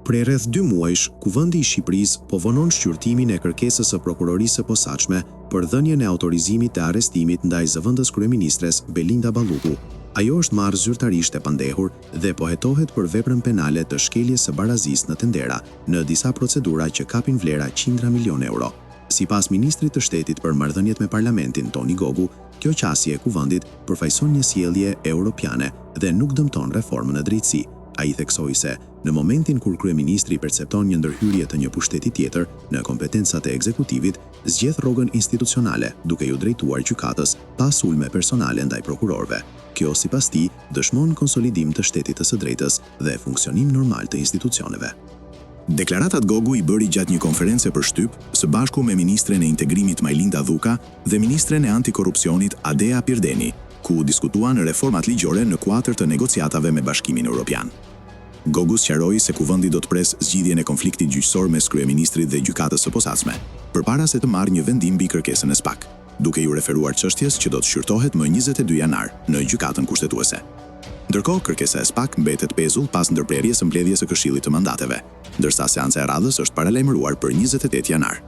Prej rreth 2 muajsh, Kuvendi i Shqipërisë po vonon shqyrtimin e kërkesës së prokurorisë së posaçme për dhënien e autorizimit të arrestimit ndaj zëvendës kryeministres Belinda Balluku. Ajo është marrë zyrtarisht e pandehur dhe po hetohet për veprën penale të shkeljes së barazisë në tendera në disa procedura që kapin vlera qindra milion euro. Sipas ministrit të shtetit për marrëdhëniet me parlamentin Toni Gogu, kjo qasje e kuvendit përfaqëson një sjellje europiane dhe nuk dëmton reformën e drejtësi. Ai theksoi se në momentin kur kryeministri percepton një ndërhyrje të një pushteti tjetër në kompetencat e ekzekutivit, zgjedh rrogën institucionale, duke ju drejtuar gjykatës pas ulme personale ndaj prokurorëve. Kjo, sipas tij, dëshmon konsolidim të shtetit të së drejtës dhe funksionim normal të institucioneve. Deklaratat Gogu i bëri gjatë një konference për shtyp së bashku me ministren e integrimit Majlinda Dhuka dhe ministren e antikorrupsionit Adea Pirdeni, ku diskutuan reformat ligjore në kuadër të negociatave me Bashkimin Evropian. Gogu sqaroi se Kuvendi do të pres zgjidhjen e konfliktit gjyqësor mes kryeministrit dhe gjykatës së posaçme, përpara se të marrë një vendim mbi kërkesën e SPAK, duke ju referuar çështjes që do të shqyrtohet më 22 janar në gjykatën kushtetuese. Ndërkohë, kërkesa e SPAK mbetet pezull pas ndërprerjes së mbledhjes së Këshillit të Mandateve, ndërsa seanca e radhës është paralajmëruar për 28 janar.